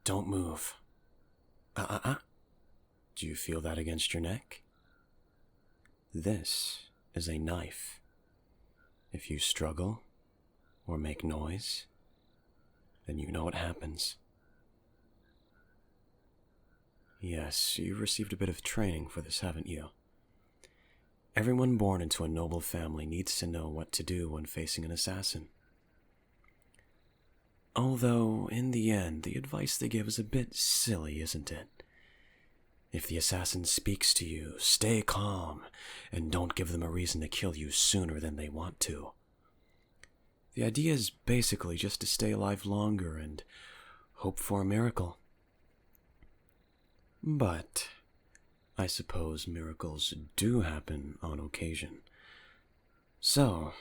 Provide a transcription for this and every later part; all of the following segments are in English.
Don't move. Do you feel that against your neck? This is a knife. If you struggle or make noise, then you know what happens. Yes, you've received a bit of training for this, haven't you? Everyone born into a noble family needs to know what to do when facing an assassin. Although, in the end, the advice they give is a bit silly, isn't it? If the assassin speaks to you, stay calm, and don't give them a reason to kill you sooner than they want to. The idea is basically just to stay alive longer and hope for a miracle. But I suppose miracles do happen on occasion. So,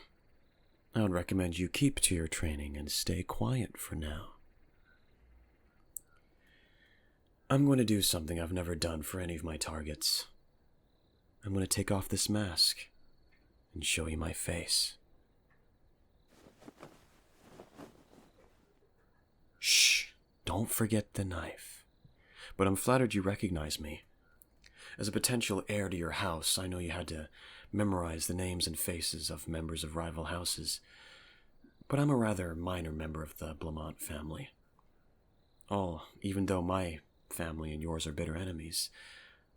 I would recommend you keep to your training and stay quiet for now. I'm going to do something I've never done for any of my targets. I'm going to take off this mask and show you my face. Shh, don't forget the knife. But I'm flattered you recognize me. As a potential heir to your house, I know you had to memorize the names and faces of members of rival houses, but I'm a rather minor member of the Blamont family. Even though my family and yours are bitter enemies,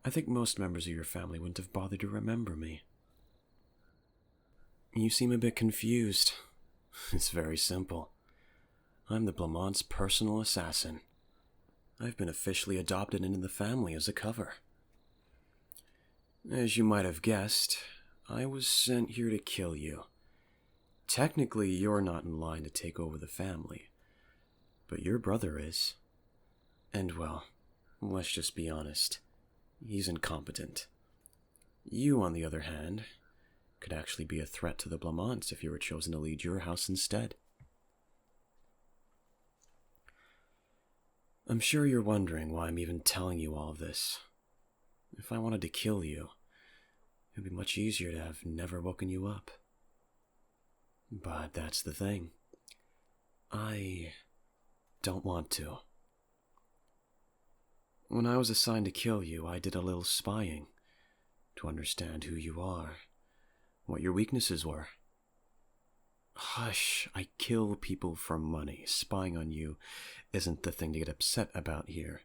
I think most members of your family wouldn't have bothered to remember me. You seem a bit confused. It's very simple. I'm the Blamont's personal assassin. I've been officially adopted into the family as a cover. As you might have guessed, I was sent here to kill you. Technically, you're not in line to take over the family, but your brother is. And well, let's just be honest, he's incompetent. You, on the other hand, could actually be a threat to the Blamonts if you were chosen to lead your house instead. I'm sure you're wondering why I'm even telling you all of this. If I wanted to kill you, it would be much easier to have never woken you up. But that's the thing. I don't want to. When I was assigned to kill you, I did a little spying to understand who you are, what your weaknesses were. Hush, I kill people for money. Spying on you isn't the thing to get upset about here.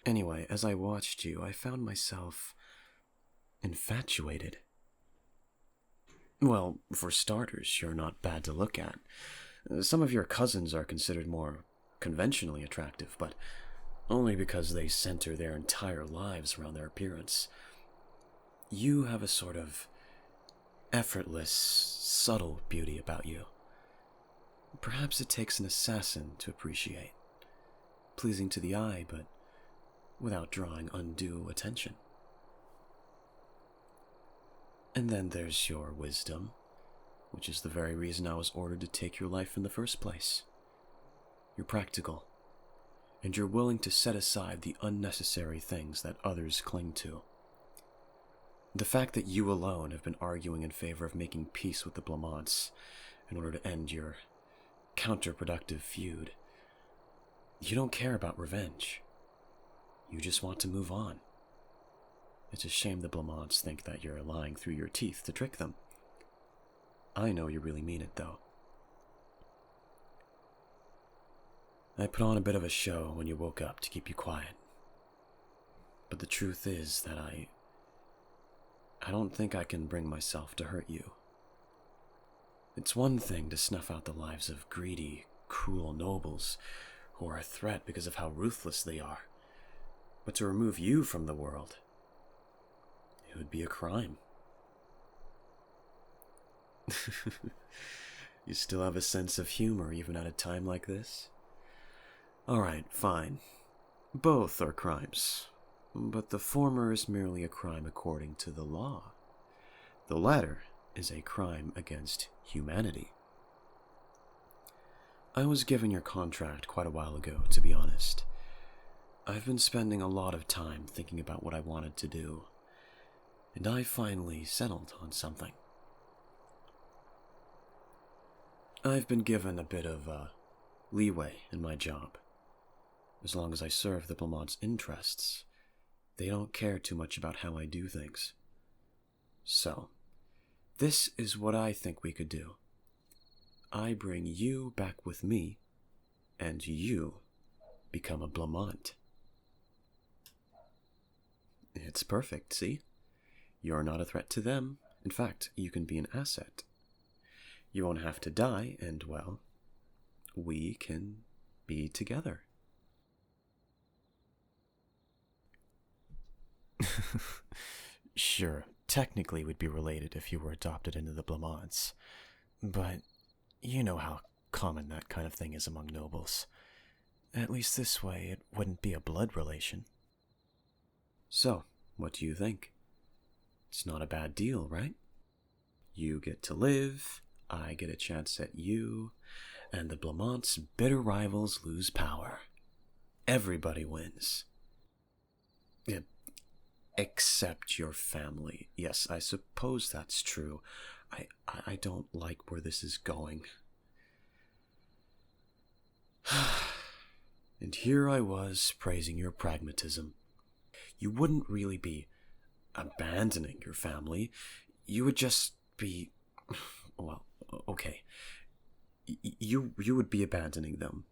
Anyway, as I watched you, I found myself infatuated. Well, for starters, you're not bad to look at. Some of your cousins are considered more conventionally attractive, but only because they center their entire lives around their appearance. You have a sort of effortless, subtle beauty about you. Perhaps it takes an assassin to appreciate. Pleasing to the eye, but without drawing undue attention. And then there's your wisdom, which is the very reason I was ordered to take your life in the first place. You're practical, and you're willing to set aside the unnecessary things that others cling to. The fact that you alone have been arguing in favor of making peace with the Blamonts in order to end your counterproductive feud. You don't care about revenge. You just want to move on. It's a shame the Blamonts think that you're lying through your teeth to trick them. I know you really mean it, though. I put on a bit of a show when you woke up to keep you quiet. But the truth is that I don't think I can bring myself to hurt you. It's one thing to snuff out the lives of greedy, cruel nobles who are a threat because of how ruthless they are. But to remove you from the world, it would be a crime. You still have a sense of humor even at a time like this? Alright, fine. Both are crimes. But the former is merely a crime according to the law. The latter is a crime against humanity. I was given your contract quite a while ago, to be honest. I've been spending a lot of time thinking about what I wanted to do, and I finally settled on something. I've been given a bit of leeway in my job. As long as I serve the Blancmant's interests, they don't care too much about how I do things. So, this is what I think we could do. I bring you back with me, and you become a Blancmant. It's perfect, see? You're not a threat to them. In fact, you can be an asset. You won't have to die, and, well, we can be together. Sure, technically we'd be related if you were adopted into the Blancmants, but you know how common that kind of thing is among nobles. At least this way it wouldn't be a blood relation. So, what do you think? It's not a bad deal, right? You get to live, I get a chance at you, and the Blancmant's bitter rivals lose power. Everybody wins. Except your family. Yes, I suppose that's true. I don't like where this is going. And here I was praising your pragmatism. You wouldn't really be abandoning your family. You would just be... Well, okay. You would be abandoning them.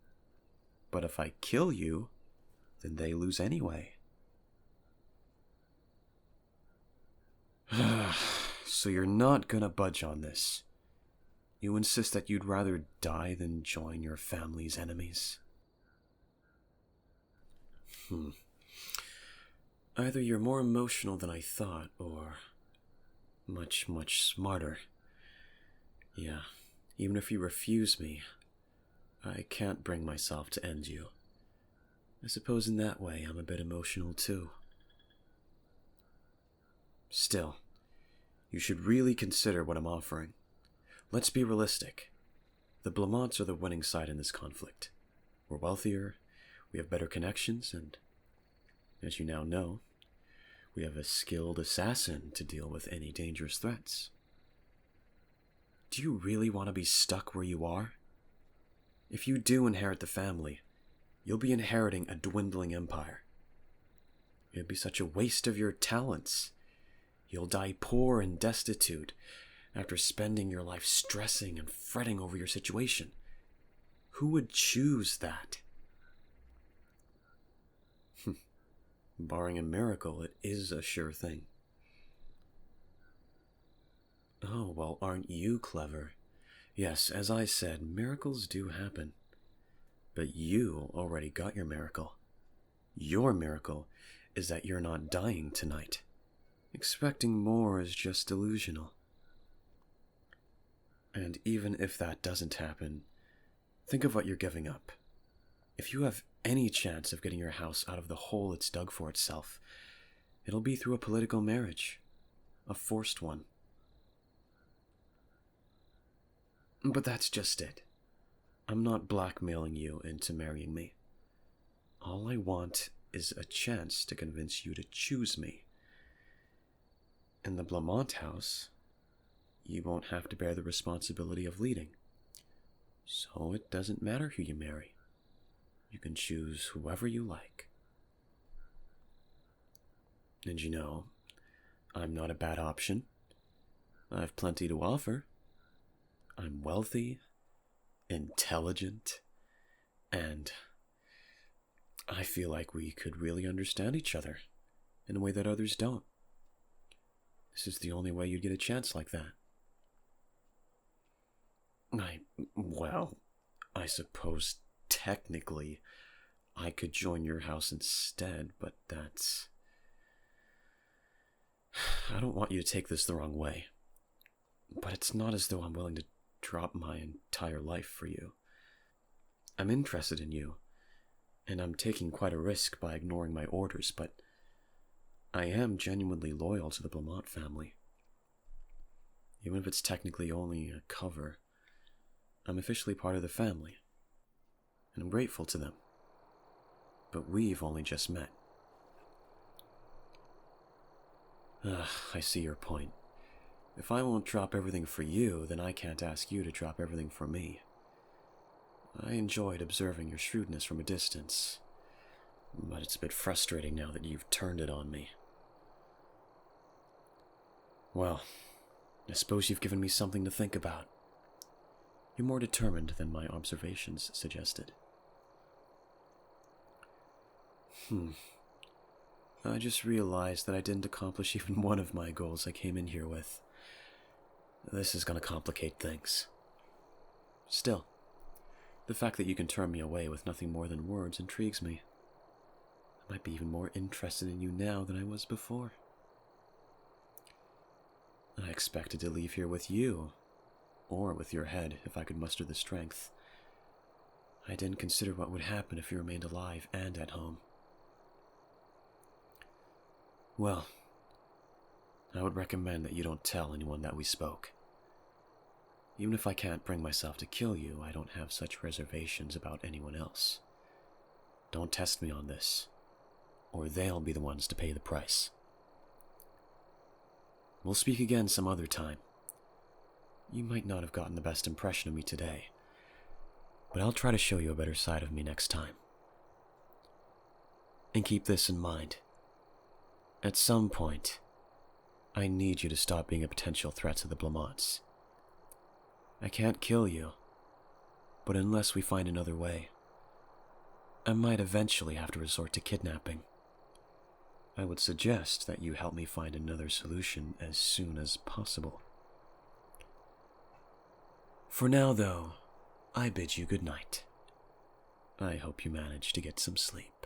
But if I kill you, then they lose anyway. So you're not gonna budge on this. You insist that you'd rather die than join your family's enemies? Either you're more emotional than I thought, or much, much smarter. Yeah, even if you refuse me, I can't bring myself to end you. I suppose in that way I'm a bit emotional too. Still, you should really consider what I'm offering. Let's be realistic. The Blancmants are the winning side in this conflict. We're wealthier, we have better connections, and, as you now know, we have a skilled assassin to deal with any dangerous threats. Do you really want to be stuck where you are? If you do inherit the family, you'll be inheriting a dwindling empire. It'd be such a waste of your talents. You'll die poor and destitute after spending your life stressing and fretting over your situation. Who would choose that? Barring a miracle, it is a sure thing. Oh, well, aren't you clever? Yes, as I said, miracles do happen. But you already got your miracle. Your miracle is that you're not dying tonight. Expecting more is just delusional. And even if that doesn't happen, think of what you're giving up. If you have any chance of getting your house out of the hole it's dug for itself, it'll be through a political marriage. A forced one. But that's just it. I'm not blackmailing you into marrying me. All I want is a chance to convince you to choose me. In the Blancmant house, you won't have to bear the responsibility of leading. So it doesn't matter who you marry. You can choose whoever you like. And you know, I'm not a bad option. I've plenty to offer. I'm wealthy, intelligent, and I feel like we could really understand each other in a way that others don't. This is the only way you'd get a chance like that. I suppose technically I could join your house instead, but that's... I don't want you to take this the wrong way, but it's not as though I'm willing to drop my entire life for you. I'm interested in you, and I'm taking quite a risk by ignoring my orders, but I am genuinely loyal to the Blancmant family. Even if it's technically only a cover, I'm officially part of the family, and I'm grateful to them. But we've only just met. I see your point. If I won't drop everything for you, then I can't ask you to drop everything for me. I enjoyed observing your shrewdness from a distance, but it's a bit frustrating now that you've turned it on me. Well, I suppose you've given me something to think about. You're more determined than my observations suggested. I just realized that I didn't accomplish even one of my goals I came in here with. This is going to complicate things. Still, the fact that you can turn me away with nothing more than words intrigues me. I might be even more interested in you now than I was before. I expected to leave here with you, or with your head if I could muster the strength. I didn't consider what would happen if you remained alive and at home. Well, I would recommend that you don't tell anyone that we spoke. Even if I can't bring myself to kill you, I don't have such reservations about anyone else. Don't test me on this, or they'll be the ones to pay the price. We'll speak again some other time. You might not have gotten the best impression of me today, but I'll try to show you a better side of me next time. And keep this in mind. At some point, I need you to stop being a potential threat to the Blamonts. I can't kill you, but unless we find another way, I might eventually have to resort to kidnapping. I would suggest that you help me find another solution as soon as possible. For now, though, I bid you good night. I hope you manage to get some sleep.